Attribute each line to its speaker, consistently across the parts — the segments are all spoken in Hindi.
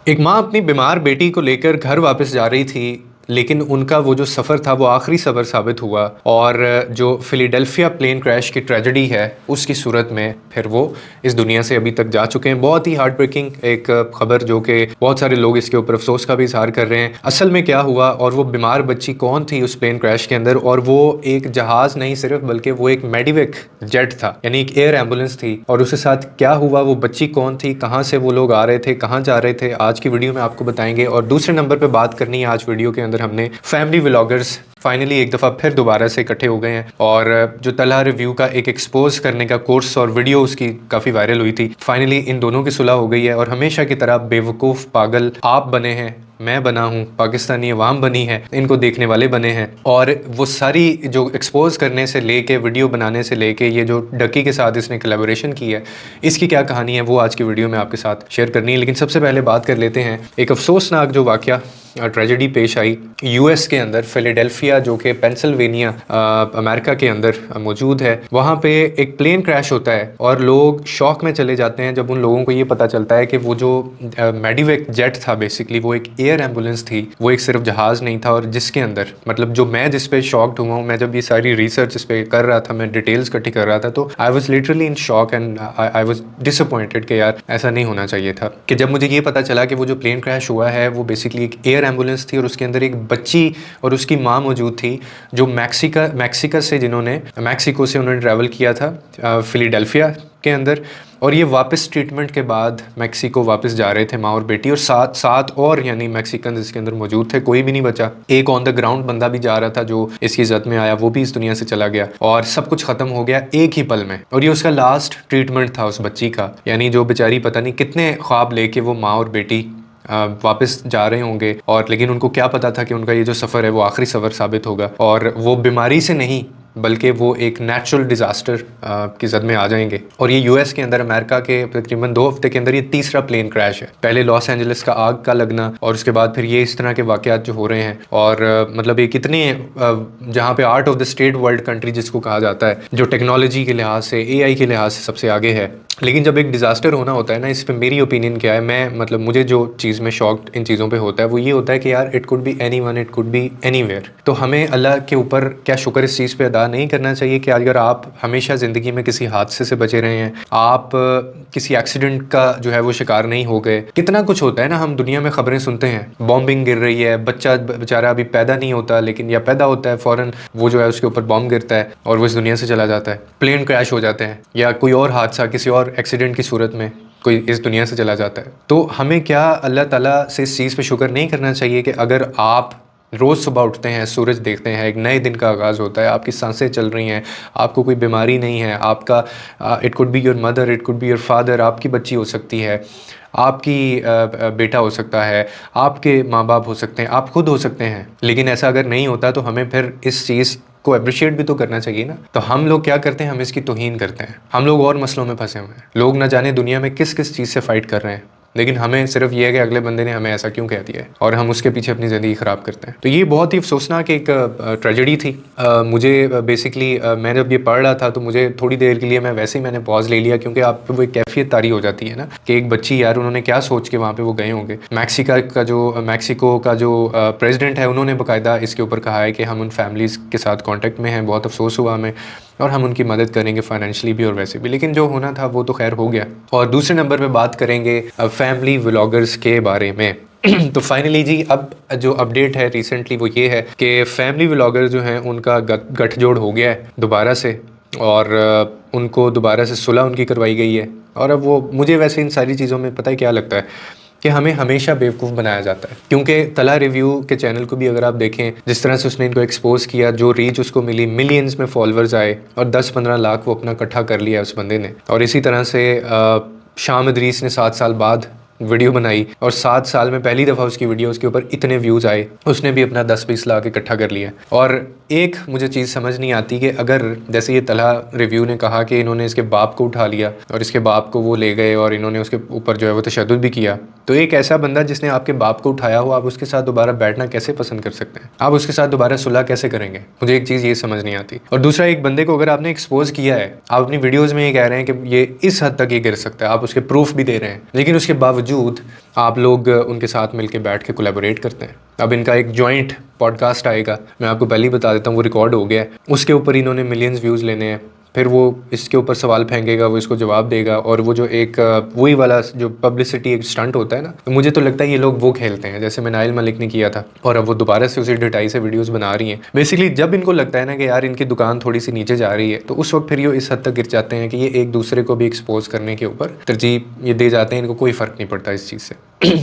Speaker 1: एक माँ अपनी बीमार बेटी को लेकर घर वापस जा रही थी, लेकिन उनका वो जो सफ़र था वो आखिरी सफ़र साबित हुआ। और जो फिलाडेल्फिया प्लेन क्रैश की ट्रेजेडी है उसकी सूरत में फिर वो इस दुनिया से अभी तक जा चुके हैं। बहुत ही हार्ट ब्रेकिंग एक खबर, जो कि बहुत सारे लोग इसके ऊपर अफसोस का भी इजहार कर रहे हैं। असल में क्या हुआ और वो बीमार बच्ची कौन थी उस प्लेन क्रैश के अंदर, और वो एक जहाज़ नहीं सिर्फ, बल्कि वो एक मेडिविक जेट था, यानी एक एयर एम्बुलेंस थी। और उसके साथ क्या हुआ, वो बच्ची कौन थी, कहाँ से वो लोग आ रहे थे, कहाँ जा रहे थे, आज की वीडियो में आपको बताएंगे। और दूसरे नंबर पे बात करनी है आज वीडियो के अंदर हमने फैमिली व्लॉगर्स फाइनली एक दफ़ा फिर दोबारा से इकट्ठे हो गए हैं। और जो तलहा रिव्यू का एक एक्सपोज करने का कोर्स और वीडियो उसकी काफ़ी वायरल हुई थी, फाइनली इन दोनों की सुलह हो गई है। और हमेशा की तरह बेवकूफ़ पागल आप बने हैं, मैं बना हूँ, पाकिस्तानी अवाम बनी है, इनको देखने वाले बने हैं। और वो सारी जो एक्सपोज करने से लेके वीडियो बनाने से लेके ये जो डकी के साथ इसने कोलैबोरेशन की है, इसकी क्या कहानी है वो आज की वीडियो में आपके साथ शेयर करनी है। लेकिन सबसे पहले बात कर लेते हैं एक अफसोसनाक जो वाक़या ट्रेजेडी पेश आई यूएस के अंदर, फिलाडेल्फिया जो कि पेंसिल्वेनिया अमेरिका के अंदर मौजूद है। वहाँ पे एक प्लेन क्रैश होता है और लोग शॉक में चले जाते हैं जब उन लोगों को ये पता चलता है कि वो जो मेडिवेक जेट था, बेसिकली वो एक एयर एम्बुलेंस थी, वो एक सिर्फ जहाज़ नहीं था। और जिसके अंदर मतलब जो मैं जिस पे शॉक्ड हुआ हूँ, मैं जब ये सारी रिसर्च इस पे कर रहा था, मैं डिटेल्स इकट्ठी कर रहा था, तो I was literally in shock and I was disappointed कि यार ऐसा नहीं होना चाहिए था। कि जब मुझे ये पता चला कि वो जो प्लेन क्रैश हुआ है वो बेसिकली एक एयर एम्बुलेंस थी और उसके अंदर एक बच्ची और उसकी माँ मौजूद थी, जो मैक्सिको से उन्होंने ट्रैवल किया था फिलाडेल्फिया के अंदर। और ये वापस ट्रीटमेंट के बाद मैक्सिको वापस जा रहे थे, माँ और बेटी, और सात और यानी मैक्सिकन इसके अंदर मौजूद थे, कोई भी नहीं बचा। एक ऑन द ग्राउंड बंदा भी जा रहा था जो इसकी जद में आया, वो भी इस दुनिया से चला गया और सब कुछ ख़त्म हो गया एक ही पल में। और ये उसका लास्ट ट्रीटमेंट था उस बच्ची का, यानी जो बेचारी पता नहीं कितने ख्वाब लेके वो माँ और बेटी वापस जा रहे होंगे। और लेकिन उनको क्या पता था कि उनका ये जो सफ़र है वो आखिरी सफ़र साबित होगा, और वो बीमारी से नहीं बल्कि वो एक नेचुरल डिज़ास्टर की जद में आ जाएंगे। और ये यूएस के अंदर अमेरिका के तकरीबन 2 हफ्ते के अंदर ये तीसरा प्लेन क्रैश है। पहले लॉस एंजलिस का आग का लगना और उसके बाद फिर ये इस तरह के वाक़यात जो हो रहे हैं। और मतलब ये कितने जहाँ पे art of the state world country जिसको कहा जाता है, जो टेक्नोलॉजी के लिहाज से, एआई के लिहाज से सबसे आगे है, लेकिन जब एक डिज़ास्टर होना होता है ना, इस पर मेरी ओपिनियन क्या है, मैं मतलब मुझे जो चीज़ में शॉक्ड इन चीज़ों पे होता है वो ये होता है कि यार it could be anyone, it could be anywhere. तो हमें अल्लाह के ऊपर क्या शुक्र इस चीज़ पे अदा नहीं करना चाहिए कि अगर आप हमेशा ज़िंदगी में किसी हादसे से बचे रहे हैं, आप किसी एक्सीडेंट का जो है वो शिकार नहीं हो गए। कितना कुछ होता है ना, हम दुनिया में ख़बरें सुनते हैं, बॉम्बिंग गिर रही है, बच्चा बेचारा अभी पैदा नहीं होता, लेकिन या पैदा होता है फ़ौरन वो जो है उसके ऊपर बॉम्ब गिरता है और वो इस दुनिया से चला जाता है। प्लेन क्रैश हो जाते हैं या कोई और हादसा किसी और एक्सीडेंट की सूरत में कोई इस दुनिया से चला जाता है। तो हमें क्या अल्लाह ताला से इस चीज़ पे शुक्र नहीं करना चाहिए कि अगर आप रोज़ सुबह उठते हैं, सूरज देखते हैं, एक नए दिन का आगाज़ होता है, आपकी सांसें चल रही हैं, आपको कोई बीमारी नहीं है, आपका it could be your mother, it could be your father, आपकी बच्ची हो सकती है, आपकी बेटा हो सकता है, आपके माँ बाप हो सकते हैं, आप खुद हो सकते हैं। लेकिन ऐसा अगर नहीं होता तो हमें फिर इस चीज़ को अप्रिशिएट भी तो करना चाहिए ना। तो हम लोग क्या करते हैं, हम इसकी तौहीन करते हैं। हम लोग और मसलों में फंसे हुए हैं, लोग न जाने दुनिया में किस किस चीज़ से फ़ाइट कर रहे हैं, लेकिन हमें सिर्फ ये है कि अगले बंदे ने हमें ऐसा क्यों कह दिया है, और हम उसके पीछे अपनी ज़िंदगी ख़राब करते हैं। तो ये बहुत ही अफसोसनाक एक ट्रेजेडी थी। मुझे बेसिकली मैं जब ये पढ़ रहा था तो मुझे थोड़ी देर के लिए मैंने पॉज ले लिया, क्योंकि आप वो एक कैफियत तारी हो जाती है ना कि एक बच्ची, यार उन्होंने क्या सोच के वहाँ पे वो गए होंगे। मैक्सिको का जो प्रेसिडेंट है, उन्होंने बाकायदा इसके ऊपर कहा है कि हम उन फैमिलीज़ के साथ कॉन्टेक्ट में हैं, बहुत अफसोस हुआ हमें, और हम उनकी मदद करेंगे फाइनेंशियली भी और वैसे भी। लेकिन जो होना था वो तो खैर हो गया। और दूसरे नंबर पे बात करेंगे फैमिली व्लॉगर्स के बारे में। तो फाइनली जी, अब जो अपडेट है रिसेंटली वो ये है कि फैमिली व्लॉगर जो हैं उनका गठजोड़ हो गया है दोबारा से, और उनको दोबारा से सुलह उनकी करवाई गई है। और अब वो, मुझे वैसे इन सारी चीज़ों में पता है क्या लगता है कि हमें हमेशा बेवकूफ़ बनाया जाता है। क्योंकि तलहा रिव्यू के चैनल को भी अगर आप देखें, जिस तरह से उसने इनको एक्सपोज किया, जो रीच उसको मिली, मिलियंस में फॉलोअर्स आए और 10-15 लाख वो अपना इकट्ठा कर लिया उस बंदे ने। और इसी तरह से शाम इदरीस ने 7 साल बाद वीडियो बनाई और 7 साल में पहली दफ़ा उसकी वीडियो, उसके ऊपर इतने व्यूज़ आए, उसने भी अपना 10-20 लाख इकट्ठा कर लिया। और एक मुझे चीज़ समझ नहीं आती कि अगर जैसे ये तलहा रिव्यू ने कहा कि इन्होंने इसके बाप को उठा लिया और इसके बाप को वो ले गए और इन्होंने उसके ऊपर जो है वो तशद्दुद भी किया, तो एक ऐसा बंदा जिसने आपके बाप को उठाया हो, आप उसके साथ दोबारा बैठना कैसे पसंद कर सकते हैं? आप उसके साथ दोबारा सुलह कैसे करेंगे? मुझे एक चीज़ ये समझ नहीं आती। और दूसरा, एक बंदे को अगर आपने एक्सपोज किया है, आप अपनी वीडियोज़ में ये कह रहे हैं कि ये इस हद तक ये गिर सकता है, आप उसके प्रूफ भी दे रहे हैं, लेकिन उसके बावजूद बावजूद आप लोग उनके साथ मिलके बैठ के कोलैबोरेट करते हैं। अब इनका एक जॉइंट पॉडकास्ट आएगा, मैं आपको पहले ही बता देता हूँ, वो रिकॉर्ड हो गया है। उसके ऊपर इन्होंने मिलियंस व्यूज़ लेने हैं, फिर वो इसके ऊपर सवाल फेंकेगा, वो इसको जवाब देगा, और वो जो एक वही वाला जो पब्लिसिटी एक स्टंट होता है ना, तो मुझे तो लगता है ये लोग वो खेलते हैं जैसे नाइल मलिक ने किया था, और अब वो दोबारा से उसी ढिठाई से वीडियोस बना रही हैं। बेसिकली जब इनको लगता है ना कि यार इनकी दुकान थोड़ी सी नीचे जा रही है, तो उस वक्त फिर ये इस हद तक गिर जाते हैं कि ये एक दूसरे को भी एक्सपोज करने के ऊपर तरजीह ये दे जाते हैं, इनको कोई फ़र्क नहीं पड़ता इस चीज़ से।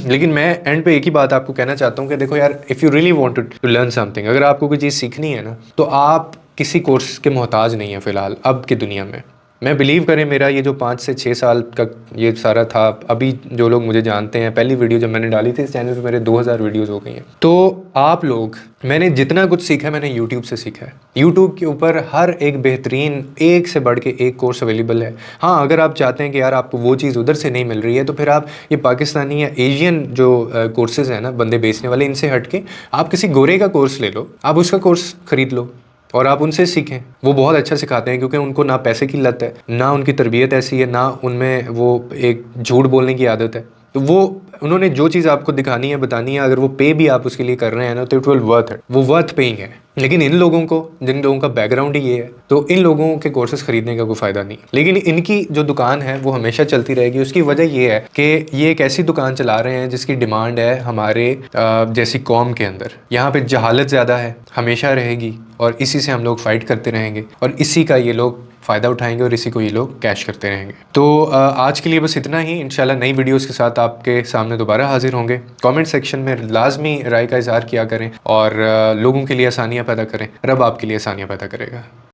Speaker 1: लेकिन मैं एंड पे एक ही बात आपको कहना चाहता हूँ कि देखो यार, if you really want to learn something, अगर आपको कोई चीज़ सीखनी है ना, तो आप किसी कोर्स के मोहताज नहीं है फ़िलहाल अब की दुनिया में। मैं बिलीव करें, मेरा ये जो 5 से 6 साल का ये सारा था, अभी जो लोग मुझे जानते हैं, पहली वीडियो जब मैंने डाली थी इस चैनल पे मेरे 2000 वीडियोस हो गई हैं। तो आप लोग, मैंने जितना कुछ सीखा है मैंने यूट्यूब से सीखा है। यूट्यूब के ऊपर हर एक बेहतरीन, एक से बढ़ के एक कोर्स अवेलेबल है। हाँ, अगर आप चाहते हैं कि यार आपको वो चीज़ उधर से नहीं मिल रही है, तो फिर आप ये पाकिस्तानी या एशियन जो कोर्सेज़ हैं ना, बंदे बेचने वाले, इनसे हट के आप किसी गोरे का कोर्स ले लो, आप उसका कोर्स ख़रीद लो और आप उनसे सीखें। वो बहुत अच्छा सिखाते हैं, क्योंकि उनको ना पैसे की लत है, ना उनकी तरबियत ऐसी है, ना उनमें वो एक झूठ बोलने की आदत है। तो वो उन्होंने जो चीज़ आपको दिखानी है, बतानी है, अगर वो पे भी आप उसके लिए कर रहे हैं ना, तो इट विल वर्थ इट, वो वर्थ पेइंग है। लेकिन इन लोगों को, जिन लोगों का बैकग्राउंड ही ये है, तो इन लोगों के कोर्सेज खरीदने का कोई फ़ायदा नहीं। लेकिन इनकी जो दुकान है वो हमेशा चलती रहेगी। उसकी वजह ये है कि ये एक ऐसी दुकान चला रहे हैं जिसकी डिमांड है हमारे जैसी कौम के अंदर। यहाँ पे जहालत ज़्यादा है, हमेशा रहेगी, और इसी से हम लोग फ़ाइट करते रहेंगे, और इसी का ये लोग फ़ायदा उठाएंगे, और इसी को ये लोग कैश करते रहेंगे। तो आज के लिए बस इतना ही। इंशाल्लाह नई वीडियोस के साथ आपके सामने दोबारा हाजिर होंगे। कमेंट सेक्शन में लाजमी राय का इज़हार किया करें, और लोगों के लिए आसानियाँ पैदा करें। रब आपके लिए आसानियाँ पैदा करेगा।